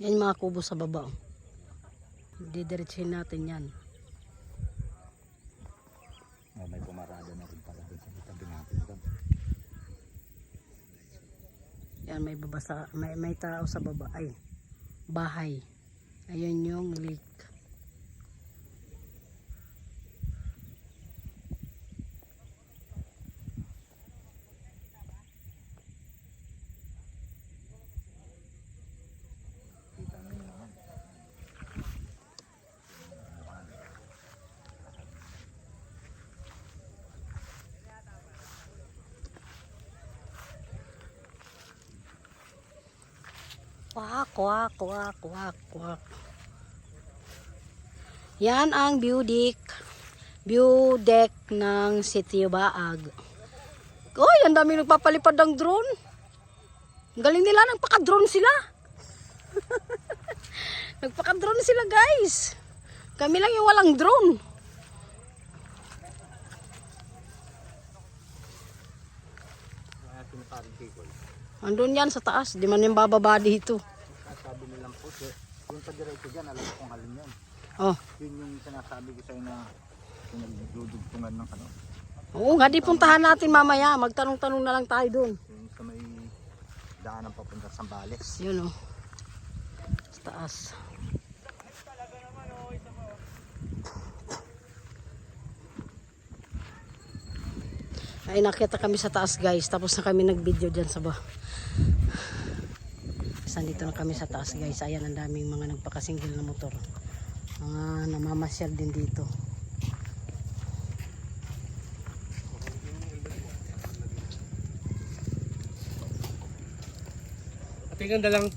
Yan yung mga kubo sa baba. Didiretsuhin natin yan. Oh, may pumarada na rin pala dun sa tabi natin doon. Yan, may babasa, may tao sa baba. Ay, bahay. Ayun yung lake. Kita nyo naman. Kwak, kwak, kwak, kwak, kwak. Yan ang view deck ng Sitio Baag. Uy, ang dami nagpapalipad ng drone. Galing nila, nagpaka-drone sila. Nagpaka-drone sila, guys. Kami lang yung walang drone. Andun yan sa taas, di man yung bababa dito. Sabi nilang po, yung padiretso dyan, alam ko kung alin yan. Oh. Yun yung sinasabi ko sa'yo na nagdudugtungan ng ano. Oo nga, di puntahan natin mamaya. Magtanong-tanong na lang tayo dun. Yung sa may daanan papunta sa Sambales. Yun o. Sa taas. Ay, nakita kami sa taas, guys. Tapos na kami nag-video dyan sa ba. Nandito na kami sa taas, guys. Ayan, ang daming mga nagpakasinggil na motor. Mga namamasyal din dito. Ate, ganda lang.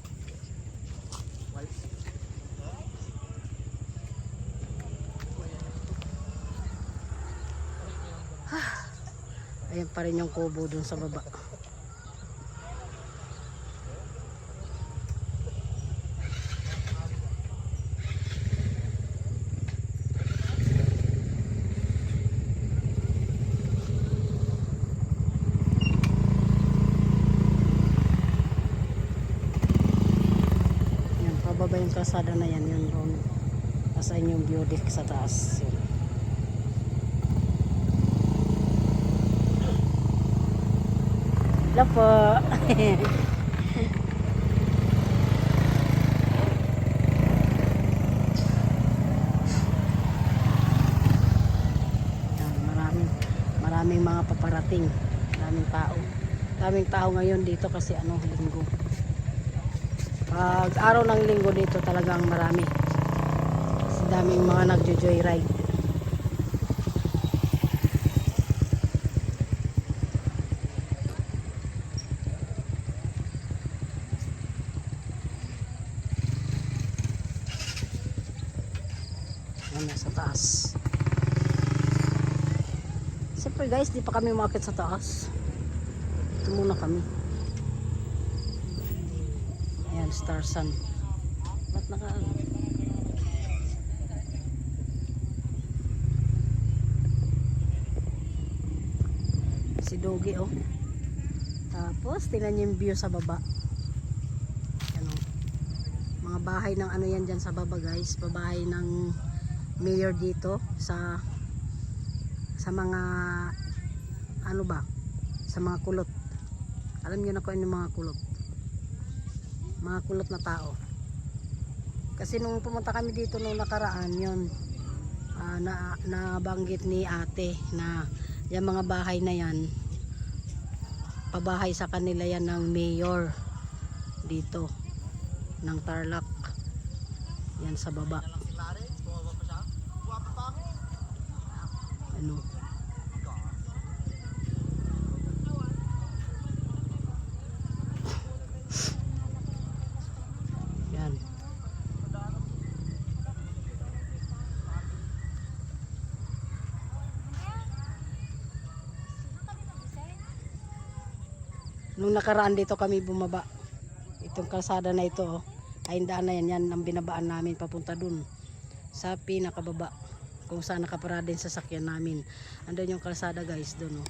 Ayan pa rin yung kubo dun sa baba. Yan, pababa yung kalsada na yan. Yun doon. Asayin yung view deck sa taas. Yun. Hello po. Maraming mga paparating. Maraming tao. Maraming tao ngayon dito kasi linggo. Pag araw ng linggo dito talagang marami. Kasi daming mga nagjo-joyride. Sa taas. Siyempre guys, di pa kami umakit sa taas. Ito muna kami. Ayan, Star Sun. Ba't si Dogi, oh. Tapos, tingnan niyo yung view sa baba. Ano, mga bahay ng ano yan dyan sa baba, guys. Babahay ng mayor dito sa mga ano ba, sa mga kulot. Alam niyo na kung ano mga kulot na tao. Kasi nung pumunta kami dito nung nakaraan yun, nabanggit ni ate na yung mga bahay na yan, pabahay sa kanila yan ng mayor dito ng Tarlac. Yan sa baba. Ano? Yan. Nung nakaraan dito kami bumaba. Itong kalsada na ito, oh. Ay daan na yan ang binabaan namin papunta dun sa pinakababa kung saan nakaparada din sa sasakyan namin. Andun yung kalsada, guys, dun, oh.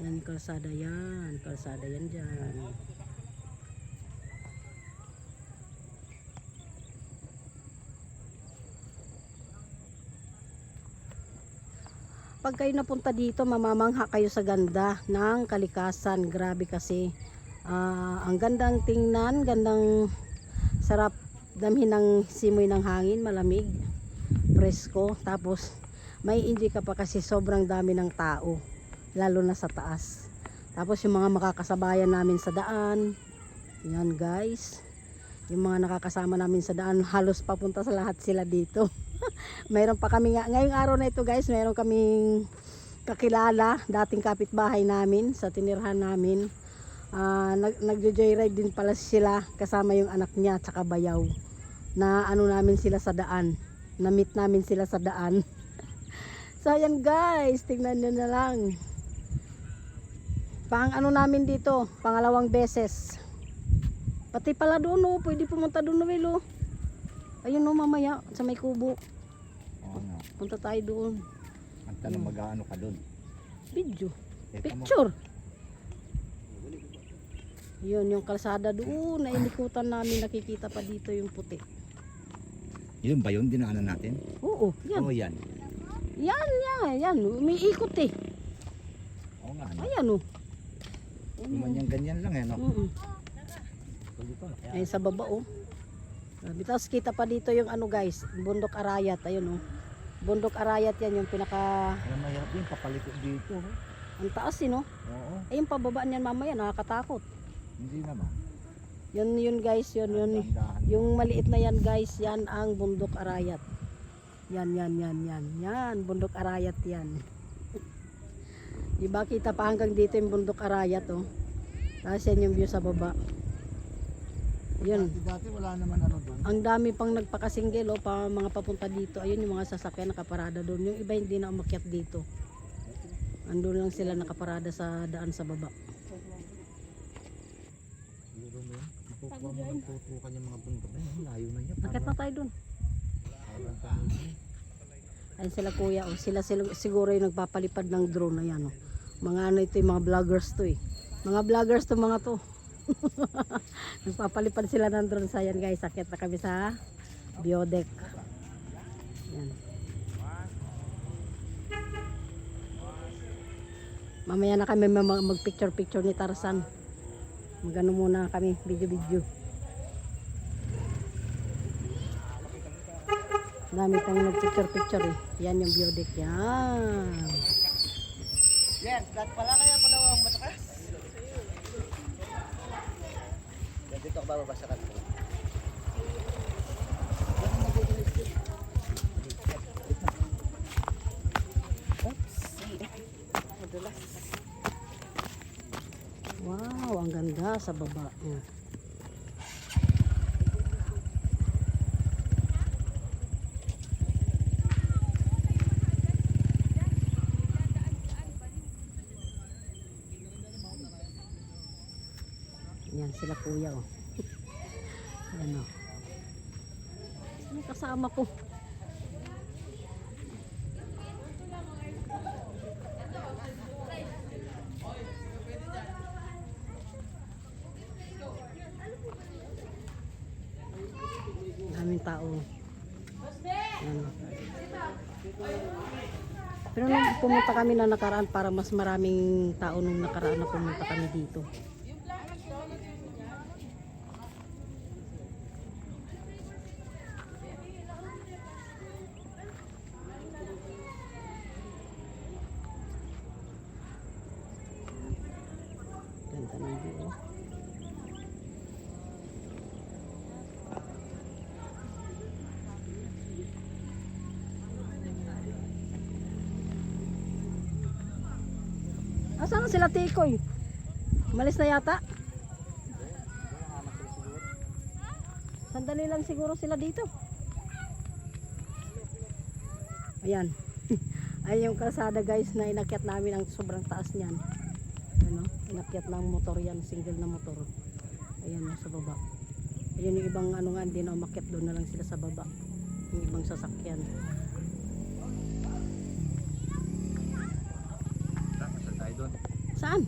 Yan yung kalsada yan. Kalsada yan dyan. pag kayo napunta dito, mamamangha kayo sa ganda ng kalikasan. Grabe kasi. Ang gandang tingnan, gandang sarap damhin ng simoy ng hangin, malamig, presko. Tapos may enjoy ka pa kasi sobrang dami ng tao, lalo na sa taas. Tapos yung mga makakasabayan namin sa daan, yan guys, yung mga nakakasama namin sa daan, halos papunta sa lahat sila dito. Mayroon pa kami nga, ngayong araw na ito guys, mayroon kaming kakilala, dating kapitbahay namin sa tinirhan namin. Nagjo-joyride din pala sila kasama yung anak niya tsaka bayaw. Na ano namin sila sa daan, na-meet namin sila sa daan. So ayan guys, tingnan nyo na lang. Pang ano namin dito, pangalawang beses. Pati pala doon oh, pwede pumunta doon oh. Ayun oh, mamaya sa may kubo. Oo nga. Punta tayo doon. Ang tanong mag-aano ka doon. Video. Teka mo. Picture. Yun yung kalsada doon na inikutan namin, nakikita pa dito yung puti. Yun ba yun? Dinaanan natin? Oo, yan. Oo yan. Yan. Umiikot eh. Oo nga. Ano? Ayan oh. Yung ganyan lang eh. No? Ayun sa baba oh. Tapos kita pa dito yung ano guys, Bundok Arayat. Ayun oh. Bundok Arayat yan yung pinaka... Alam mo yan, yung papalikot dito. Ang taas eh no? Oo. Ay yung pababa niyan mamaya nakakatakot. Hindi naman. Yun guys, yun. Yung maliit na yan guys, yan ang Bundok Arayat. Yan. Yan, Bundok Arayat yan. Diba kita pa hanggang dito yung Bundok Arayat oh. Tapos yan yung view sa baba. Yun. Dati wala naman ano doon. Ang dami pang nagpakasinggil oh, pa mga papunta dito. Ayun yung mga sasakyan nakaparada doon. Yung iba hindi na umakyat dito. Andun lang sila nakaparada sa daan sa baba. Makukuha mo ng tutukan yung mga bundok na yun. Layo na niya. Nakit na tayo doon. Ayun sila kuya oh. Sila siguro yung nagpapalipad ng drone na yan oh. Mga ano ito yung mga vloggers to eh. Mga vloggers to mga to. Nagpapalipad sila ng drone sa yan guys. Sakit na kami sa biodeck. Yan. Mamaya na kami mag-picture ni Tarzan. Magano muna kami, video. Dami pang nag-picture eh. Yan yung biodeck. Yan. Yes, dat pala kaya pala ang matakas. Dito ako bababa sa kanto. Wow, ang ganda sa baba. Yan sila kuya oh. Yan oh. May kasama ko. Daming tao. Yan oh. Pero nung pumunta kami na nakaraan, para mas maraming tao nung nakaraan na pumunta kami dito. Ganda ng view. Asan na sila Tikoy? Malis na yata? Sandali lang siguro sila dito. Ayan. Ayan yung kalsada guys na inakyat namin, ang sobrang taas niyan. Ano? Inakyat ng motor yan, single na motor. Ayan sa baba. Ayan yung ibang ano nga, hindi na umakyat, doon na lang sila sa baba. Yung ibang sasakyan. Saan tayo doon? Saan?